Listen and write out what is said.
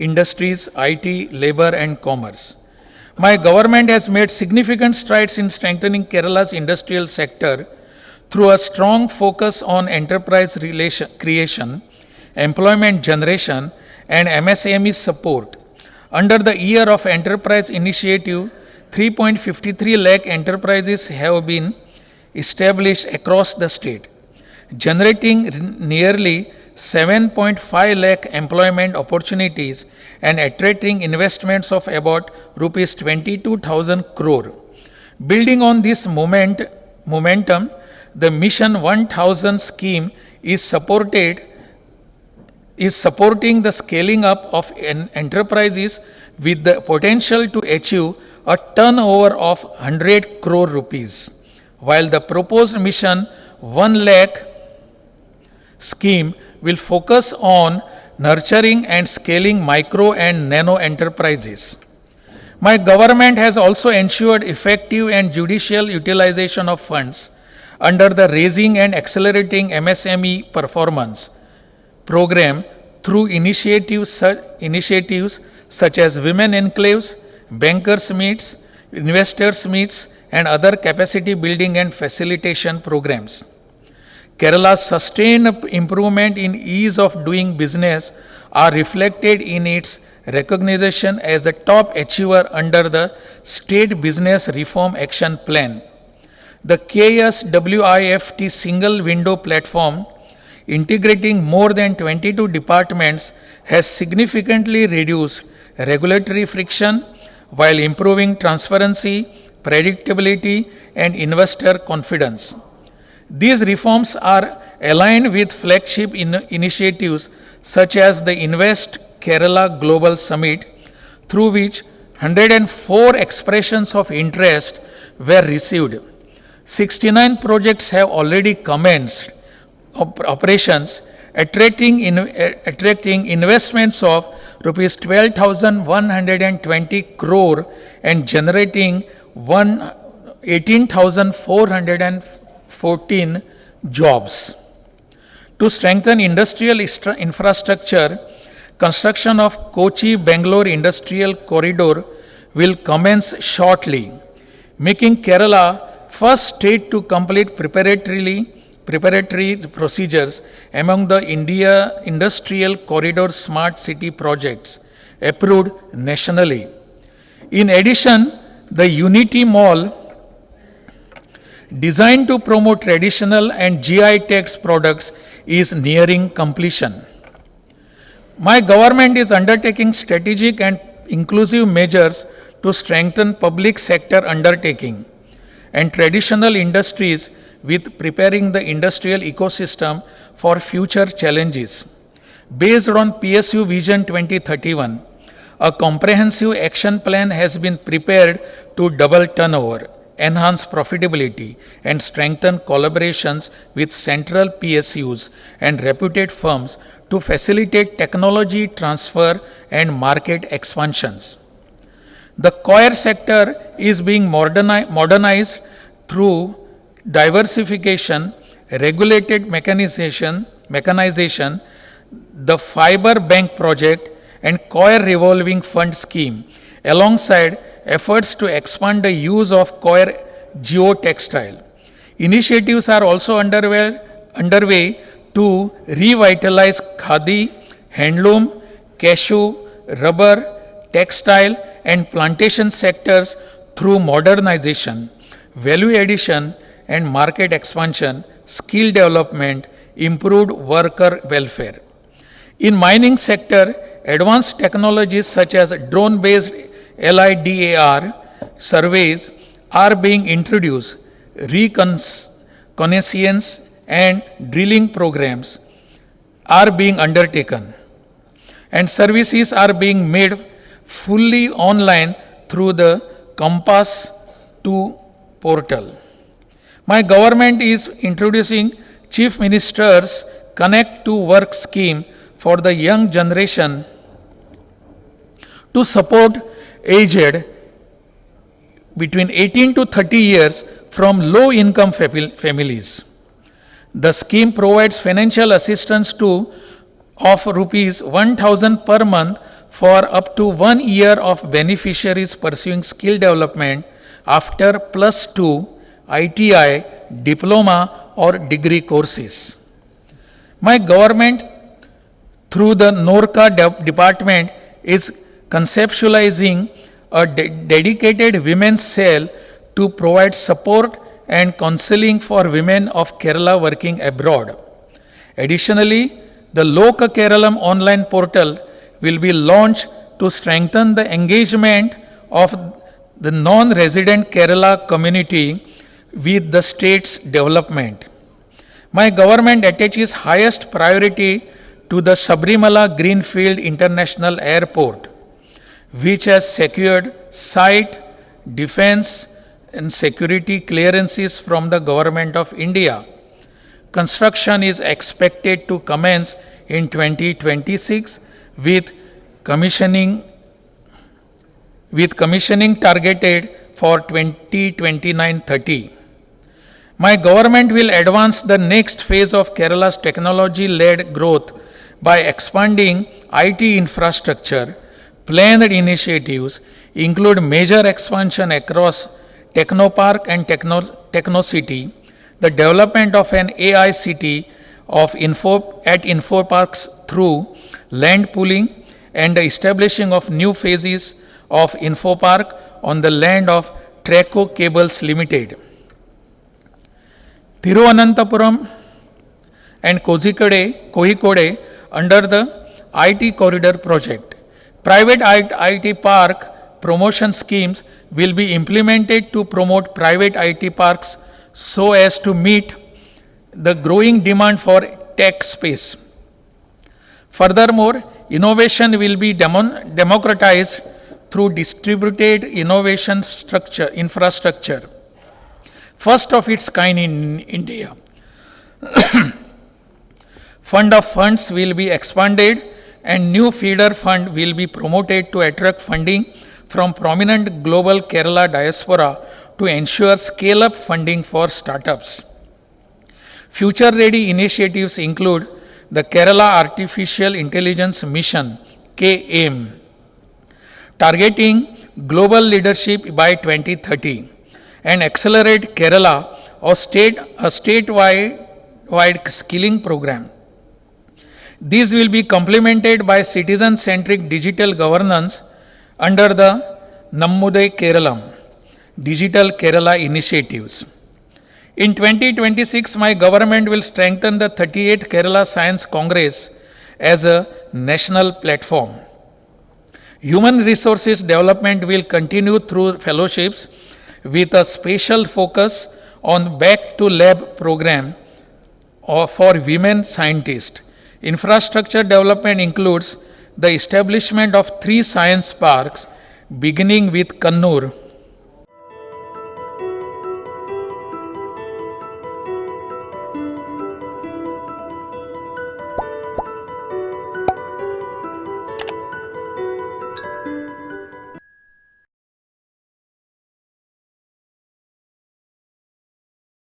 industries, IT, labor, and commerce. My government has made significant strides in strengthening Kerala's industrial sector through a strong focus on enterprise creation, employment generation, and MSME support. Under the Year of Enterprise Initiative, 3.53 lakh enterprises have been established across the state, generating nearly 7.5 lakh employment opportunities and attracting investments of about rupees 22,000 crore. Building on this momentum, the Mission 1000 scheme is supporting the scaling up of enterprises with the potential to achieve a turnover of 100 crore rupees, while the proposed Mission 1 lakh scheme will focus on nurturing and scaling micro and nano enterprises. My government has also ensured effective and judicial utilization of funds under the Raising and Accelerating MSME Performance program through initiatives such as Women Enclaves, Bankers Meets, Investors Meets, and other capacity building and facilitation programs. Kerala's sustained improvement in ease of doing business are reflected in its recognition as the top achiever under the State Business Reform Action Plan. The KSWIFT single window platform, integrating more than 22 departments, has significantly reduced regulatory friction while improving transparency, predictability, and investor confidence. These reforms are aligned with flagship initiatives such as the Invest Kerala Global Summit, through which 104 expressions of interest were received. 69 projects have already commenced operations, attracting investments of rupees 12,120 crore and generating 18,414 jobs. To strengthen industrial infrastructure, construction of Kochi-Bangalore Industrial Corridor will commence shortly, making Kerala first state to complete preparatory procedures among the India Industrial Corridor Smart City projects approved nationally. In addition, the Unity Mall, designed to promote traditional and GI tax products, is nearing completion. My government is undertaking strategic and inclusive measures to strengthen public sector undertaking and traditional industries with preparing the industrial ecosystem for future challenges. Based on PSU Vision 2031, a comprehensive action plan has been prepared to double turnover, enhance profitability, and strengthen collaborations with central PSUs and reputed firms to facilitate technology transfer and market expansions. The coir sector is being modernized through diversification, regulated mechanization, the Fiber Bank project, and coir revolving fund scheme, alongside efforts to expand the use of coir geotextile. Initiatives are also underway to revitalize khadi, handloom, cashew, rubber, textile, and plantation sectors through modernization, value addition, and market expansion, skill development, improved worker welfare. In mining sector, advanced technologies such as drone-based LIDAR surveys are being introduced, reconnaissance and drilling programs are being undertaken, and services are being made fully online through the Compass 2 portal. My government is introducing Chief Minister's Connect to Work scheme for the young generation to support aged between 18 to 30 years from low-income families. The scheme provides financial assistance of rupees 1,000 per month for up to 1 year of beneficiaries pursuing skill development after +2 ITI, diploma or degree courses. My government, through the NORCA department, is conceptualizing a dedicated women's cell to provide support and counseling for women of Kerala working abroad. Additionally, the Loka Keralam online portal will be launched to strengthen the engagement of the non-resident Kerala community with the state's development. My government attaches highest priority to the Sabrimala Greenfield International Airport, which has secured site, defense, and security clearances from the Government of India. Construction is expected to commence in 2026 with commissioning targeted for 2029-30. My government will advance the next phase of Kerala's technology-led growth by expanding IT infrastructure. Planned initiatives include major expansion across Technopark and Technocity, the development of an AI city at Infoparks through land pooling, and the establishing of new phases of Infopark on the land of Traco Cables Limited. Thiruvananthapuram and Kozhikode under the IT Corridor project. Private IT park promotion schemes will be implemented to promote private IT parks so as to meet the growing demand for tech space. Furthermore, innovation will be democratized through distributed innovation infrastructure, first of its kind in India. Fund of funds will be expanded and new feeder fund will be promoted to attract funding from prominent global Kerala diaspora to ensure scale-up funding for startups. Future-ready initiatives include the Kerala Artificial Intelligence Mission, KAIM, targeting global leadership by 2030, and Accelerate Kerala, a statewide skilling program. These will be complemented by citizen-centric digital governance under the Nammude Keralam, Digital Kerala initiatives. In 2026, my government will strengthen the 38th Kerala Science Congress as a national platform. Human resources development will continue through fellowships with a special focus on Back to Lab program for women scientists. Infrastructure development includes the establishment of 3 science parks, beginning with Kannur,